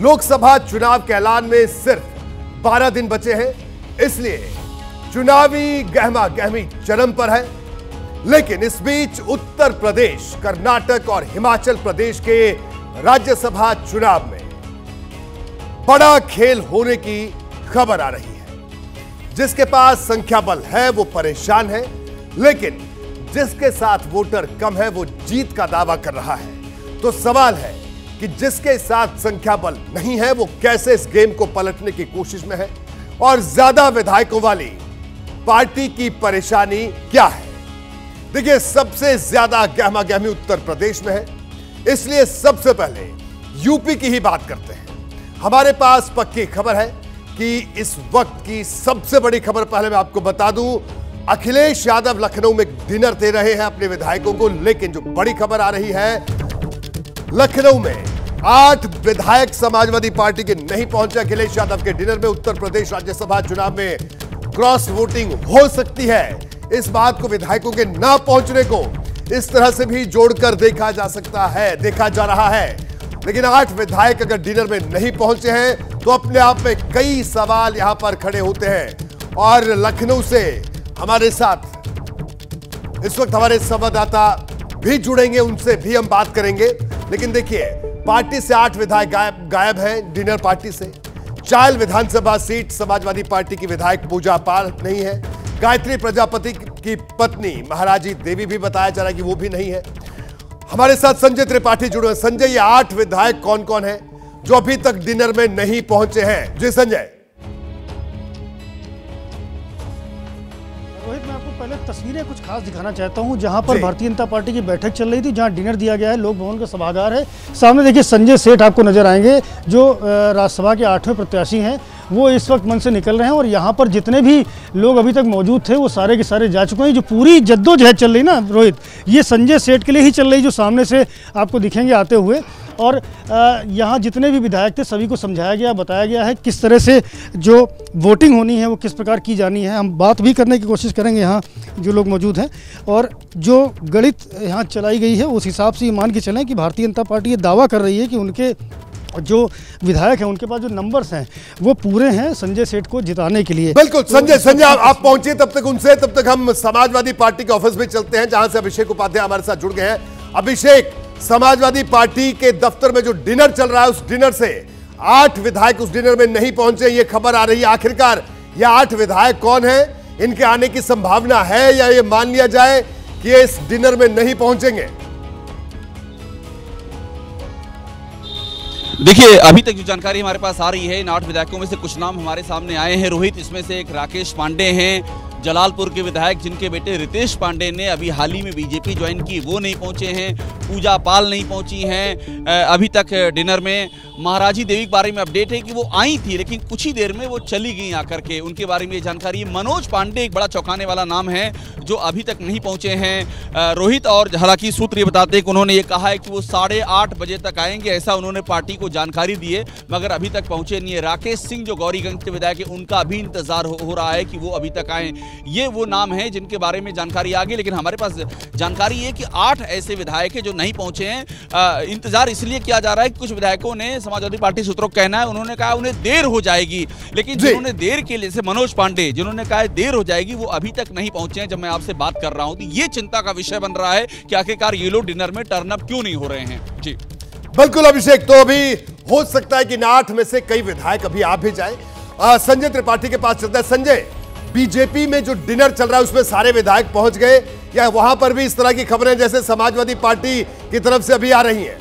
लोकसभा चुनाव के ऐलान में सिर्फ 12 दिन बचे हैं, इसलिए चुनावी गहमा गहमी चरम पर है। लेकिन इस बीच उत्तर प्रदेश, कर्नाटक और हिमाचल प्रदेश के राज्यसभा चुनाव में बड़ा खेल होने की खबर आ रही है। जिसके पास संख्या बल है वो परेशान है, लेकिन जिसके साथ वोटर कम है वो जीत का दावा कर रहा है। तो सवाल है कि जिसके साथ संख्या बल नहीं है वो कैसे इस गेम को पलटने की कोशिश में है, और ज्यादा विधायकों वाली पार्टी की परेशानी क्या है। देखिए, सबसे ज्यादा गहमा गहमी उत्तर प्रदेश में है, इसलिए सबसे पहले यूपी की ही बात करते हैं। हमारे पास पक्की खबर है कि इस वक्त की सबसे बड़ी खबर, पहले मैं आपको बता दूं, अखिलेश यादव लखनऊ में डिनर दे रहे हैं अपने विधायकों को। लेकिन जो बड़ी खबर आ रही है, लखनऊ में 8 विधायक समाजवादी पार्टी के नहीं पहुंचे अखिलेश यादव के डिनर में। उत्तर प्रदेश राज्यसभा चुनाव में क्रॉस वोटिंग हो सकती है। इस बात को, विधायकों के ना पहुंचने को इस तरह से भी जोड़कर देखा जा रहा है। लेकिन 8 विधायक अगर डिनर में नहीं पहुंचे हैं तो अपने आप में कई सवाल यहां पर खड़े होते हैं। और लखनऊ से हमारे साथ इस वक्त हमारे संवाददाता भी जुड़ेंगे, उनसे भी हम बात करेंगे। लेकिन देखिए, पार्टी से 8 विधायक गायब हैं डिनर पार्टी से। चायल विधानसभा सीट समाजवादी पार्टी की विधायक पूजा पाल नहीं है। गायत्री प्रजापति की पत्नी महाराजी देवी भी बताया जा रहा है कि वो भी नहीं है। हमारे साथ संजय त्रिपाठी जुड़े हैं। संजय, ये 8 विधायक कौन कौन हैं जो अभी तक डिनर में नहीं पहुंचे हैं? जी संजय। रोहित, मैं आपको पहले तस्वीरें कुछ खास दिखाना चाहता हूं, जहां पर भारतीय जनता पार्टी की बैठक चल रही थी, जहां डिनर दिया गया है। लोक भवन का सभागार है। सामने देखिए संजय सेठ आपको नजर आएंगे, जो राज्यसभा के 8वें प्रत्याशी हैं। वो इस वक्त मंच से निकल रहे हैं और यहाँ पर जितने भी लोग अभी तक मौजूद थे वो सारे के सारे जा चुके हैं। जो पूरी जद्दोजहद चल रही ना रोहित, ये संजय सेठ के लिए ही चल रही, जो सामने से आपको दिखेंगे आते हुए। और यहाँ जितने भी विधायक थे सभी को समझाया गया, बताया गया है किस तरह से जो वोटिंग होनी है वो किस प्रकार की जानी है। हम बात भी करने की कोशिश करेंगे यहाँ जो लोग मौजूद हैं। और जो गणित यहाँ चलाई गई है उस हिसाब से ये मान के चलें कि भारतीय जनता पार्टी ये दावा कर रही है कि उनके जो विधायक हैं उनके पास जो नंबर्स हैं वो पूरे हैं संजय सेठ को जिताने के लिए। बिल्कुल। संजय आप पहुंचे तब तक हम समाजवादी पार्टी के ऑफिस में चलते हैं, जहां से अभिषेक उपाध्याय हमारे साथ जुड़ गए हैं। अभिषेक, समाजवादी पार्टी के दफ्तर में जो डिनर चल रहा है उस डिनर से 8 विधायक उस डिनर में नहीं पहुंचे, ये खबर आ रही है। आखिरकार ये 8 विधायक कौन है, इनके आने की संभावना है या ये मान लिया जाए कि ये इस डिनर में नहीं पहुंचेंगे? देखिए, अभी तक जो जानकारी हमारे पास आ रही है, इन 8 विधायकों में से कुछ नाम हमारे सामने आए हैं रोहित। इसमें से एक राकेश पांडे हैं, जलालपुर के विधायक, जिनके बेटे रितेश पांडे ने अभी हाल ही में बीजेपी ज्वाइन की, वो नहीं पहुंचे हैं। पूजा पाल नहीं पहुंची हैं अभी तक डिनर में। महाराजी देवी के बारे में अपडेट है कि वो आई थी लेकिन कुछ ही देर में वो चली गई आकर के, उनके बारे में जानकारी। मनोज पांडे एक बड़ा चौंकाने वाला नाम है जो अभी तक नहीं पहुंचे हैं रोहित। और हालांकि सूत्र ये बताते हैं कि उन्होंने ये कहा है कि वो 8:30 बजे तक आएंगे, ऐसा उन्होंने पार्टी को जानकारी दी है, मगर अभी तक पहुंचे नहीं है। राकेश सिंह जो गौरीगंज के विधायक है, उनका भी इंतजार हो रहा है कि वो अभी तक आए। ये वो नाम है जिनके बारे में जानकारी आ गई, लेकिन हमारे पास जानकारी है कि 8 ऐसे विधायक है जो नहीं पहुंचे हैं। इंतजार इसलिए किया जा रहा है कि कुछ विधायकों ने, समाजवादी पार्टी सूत्रों का कहना है, उन्होंने कहा उन्हें देर हो जाएगी। लेकिन जिन्होंने देर के लिए, जैसे मनोज पांडे, जिन्होंने कहा देर हो जाएगी, वो अभी तक नहीं पहुंचे हैं। जब मैं आपसे बात कर रहा हूं तो ये चिंता का विषय बन रहा है कि आखिरकार ये लोग डिनर में टर्न अप क्यों नहीं हो रहे हैं। जी बिल्कुल अभिषेक, तो अभी हो सकता है कि 8 में से कई विधायक अभी आ भी जाए। संजय त्रिपाठी के पास चलता है। संजय, बीजेपी में जो डिनर चल रहा है उसमें सारे विधायक पहुंच गए या वहां पर भी इस तरह की खबरें जैसे समाजवादी पार्टी की तरफ से अभी आ रही हैं?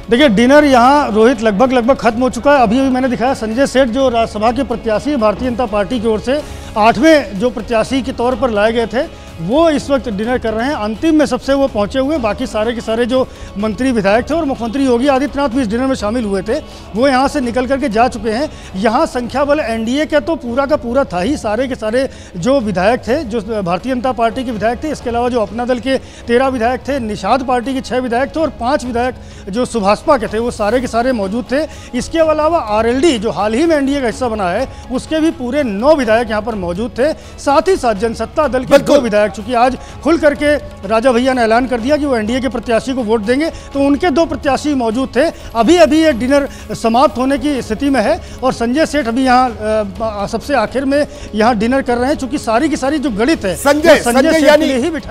देखिए, डिनर यहाँ रोहित लगभग खत्म हो चुका है। अभी मैंने दिखाया संजय सेठ जो राज्यसभा के प्रत्याशी भारतीय जनता पार्टी की ओर से 8वें जो प्रत्याशी के तौर पर लाए गए थे, वो इस वक्त डिनर कर रहे हैं। अंतिम में सबसे वो पहुंचे हुए, बाकी सारे के सारे जो मंत्री विधायक थे और मुख्यमंत्री योगी आदित्यनाथ भी इस डिनर में शामिल हुए थे, वो यहाँ से निकल करके जा चुके हैं। यहाँ संख्या बल एनडीए का तो पूरा का पूरा था ही। सारे के सारे जो विधायक थे, जो भारतीय जनता पार्टी के विधायक थे, इसके अलावा जो अपना दल के 13 विधायक थे, निषाद पार्टी के 6 विधायक थे और 5 विधायक जो सुभाषपा के थे, वो सारे के सारे मौजूद थे। इसके अलावा आरएलडी जो हाल ही में एनडीए का हिस्सा बना है, उसके भी पूरे 9 विधायक यहाँ पर मौजूद थे। साथ ही साथ जनसत्ता दल के 2 विधायक विधायक, चूंकि आज खुल करके राजा भैया ने ऐलान कर दिया कि वो एनडीए के प्रत्याशी को वोट देंगे, तो उनके 2 प्रत्याशी मौजूद थे। अभी अभी ये डिनर समाप्त होने की स्थिति में है और संजय सेठ अभी यहाँ सबसे आखिर में यहाँ डिनर कर रहे हैं, चूंकि सारी की सारी जो गणित है संजय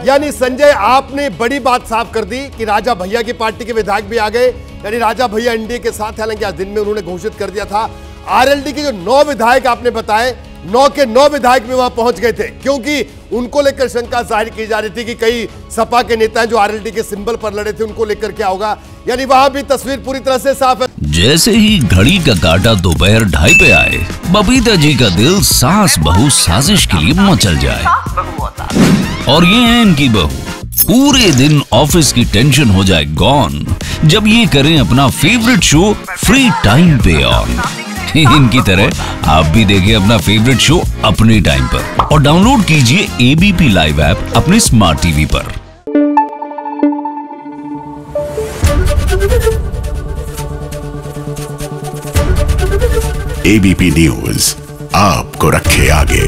यानी संजय आपने बड़ी बात साफ कर दी कि राजा भैया की पार्टी के विधायक भी आ गए, यानी राजा भैया एनडीए के साथ, हालांकि आज दिन में उन्होंने घोषित कर दिया था। आरएलडी के जो 9 विधायक आपने बताए, 9 के 9 विधायक भी वहां पहुंच गए थे, क्योंकि उनको लेकर शंका जाहिर की जा रही थी कि कई सपा के नेता जो आरएलडी के सिंबल पर लड़े थे उनको लेकर क्या होगा, यानी वहां भी तस्वीर पूरी तरह से साफ है। जैसे ही घड़ी का काटा दोपहर 2:30 पे आए, बबीता जी का दिल सास बहू साजिश के लिए मचल जाए। और ये है इनकी बहू, पूरे दिन ऑफिस की टेंशन हो जाए गॉन जब ये करें अपना फेवरेट शो फ्री टाइम पे ऑन। इनकी तरह आप भी देखिए अपना फेवरेट शो अपने टाइम पर और डाउनलोड कीजिए एबीपी लाइव ऐप अपने स्मार्ट टीवी पर। एबीपी न्यूज आपको रखे आगे।